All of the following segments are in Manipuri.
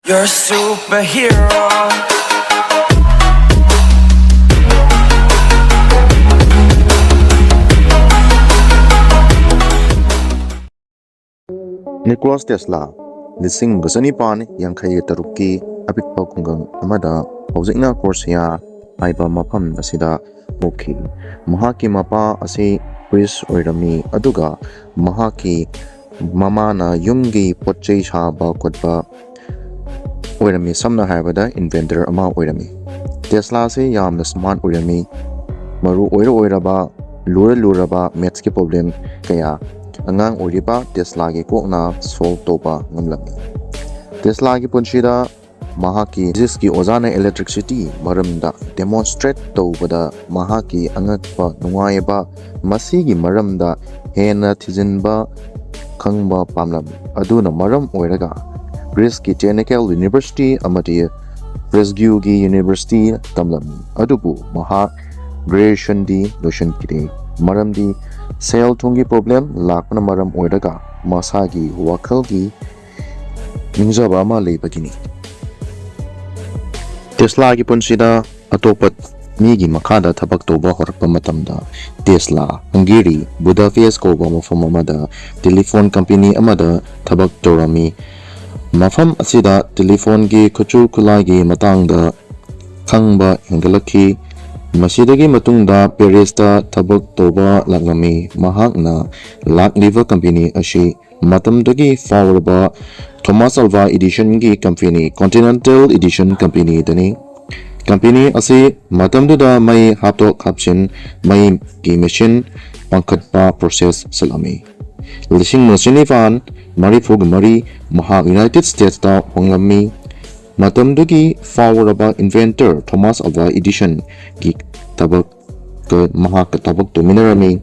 You're a superhero. Nikola Tesla lising gasanipan yang khay taruki apikpa kunggang amada hojikna Corsia aiba mafam asida mokhi mahaki mapa ase Chris oirami aduga mahaki mamana yumgi potchei saba kotba oirami samna haibada inventor ama oirami Tesla se yamna smart oirami maru oiraba luraba maths ki problem kaya angang oriba Tesla gi kokna solve toba ngamlami Tesla gi punchida mahaki jiski ozana electricity maramda demonstrate tobada mahaki angakpa nungaiba masigi maramda hena thijinba khangba pamlam aduna maram oiraga Briski Technical University amati Rescue gi University tamlam adubu maha graduation di notion kide maramdi sale thungi problem lakna maram oiraga masagi wakhalgi minjaba ma lebagini Tesla gi punsida atopat migi makada thabak toba horakpa matamda Tesla Hungary Budapest ko ba mafam amada telephone company amada thabak torami mafam asida telephone gi khuchu khulagi matangda khangba hengalakhi masidagi matungda Parisda thabak toba lagami mahakna lakliva company ashi matamdagi fawarba Thomas Alva Edition gi company Continental Edition company dani company asi matamduda mai haptok hapsin mai gi machine pangkhatpa process salami lising machine fan marifug mari maha United States ta hongami matamdugi fawaraba inventor Thomas Alva Edition gi tabak ke maha tabak dominarami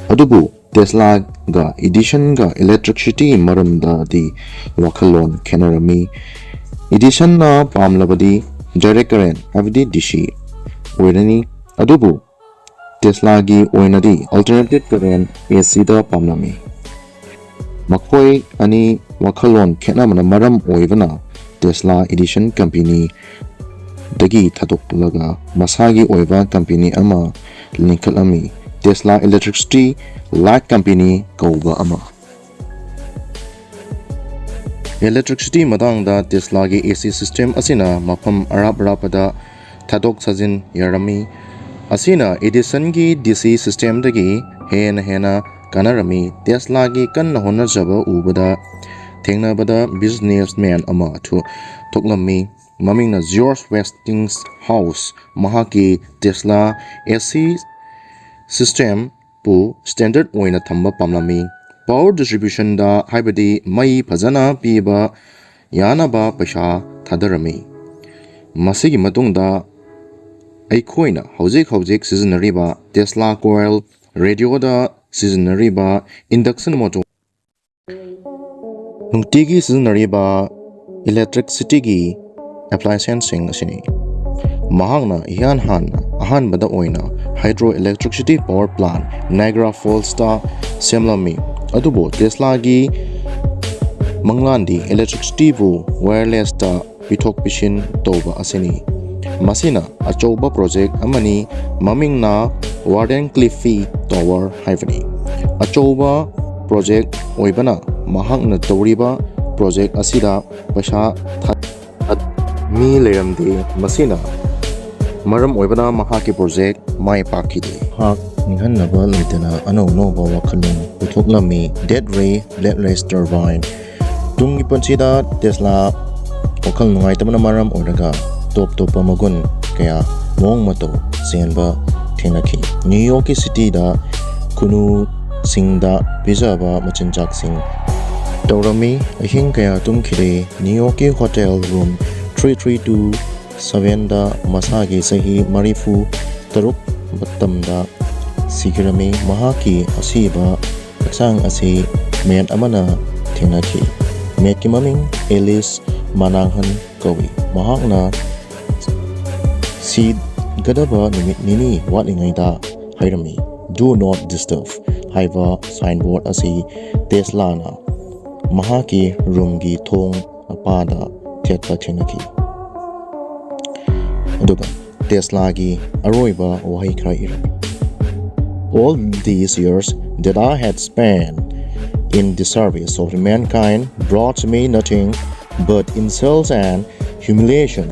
adubu Tesla ga edition ga electricity maramda di wakhalon kenarami edition na pamlabadi direct current havdi DC oirani adubu Tesla gi oinadi alternative current AC da pamlami makoi ani wakhalon kenamana maram oibana Tesla edition company dagi thadok masagi oiba company ama linkalami Tesla Electricity Light Company kauba ama electricity madangda Tesla gi AC system asina mafam arapada thadok sajin yarami asina Edison gi DC system dagi hena kanarami Tesla gi kanna hona jaba ubada thengnabada businessman ama thoklami mamingna George Westinghouse mahaki Tesla AC system pu standard oina thamba pamlami power distribution da haibadi mai phajana piba yanaba paisa thadarami masigi matungda aikhoina hojik seasonariba Tesla coil radio da seasonariba induction motor nungtigi seasonariba electricity gi appliance sing asini mahangna ihan ahanbada oina hydroelectricity power plant Niagara Falls ta semlami adubo Tesla gi manglandi electricity bu wireless ta pithok pishin toba asini masina achoba project amani mamingna Warden Cliffy Tower haivani achoba project oibana mahangna toriba project asida paisa mi leramdi masina maram oibana mahaki project mai pakide hak ninghanaba leitana no ba wakhalung puthoklami dead ray black turbine tungi pansida Tesla wakhal nungai tamana maram oiraga top magun kaya mong mato senba thenaki New York City da kunu singda bijaba machinjak sing Taurami ahing kaya tumkhire New York hotel room 3327 da masagi sahi marifu taruk batamda sigirami mahaki asiba aksang asi men amana thenaki meki maming Alice Mananghan kawi mahakna si gadaba nimit nini walingaida hairami do not disturb haiba signboard asi Tesla na mahaki room gi thong ꯃꯄꯥꯗ ꯊꯦꯠꯄ ꯊꯦꯡꯅꯈꯤ꯫ ꯑꯗꯨꯒ ꯇꯦꯁꯂꯥꯒꯤ ꯑꯔꯣꯏꯕ ꯋꯥꯍꯩ ꯈꯔ ꯏꯔꯝꯃꯤ: All these years that I had spent in the service of mankind brought me nothing but insults and humiliation.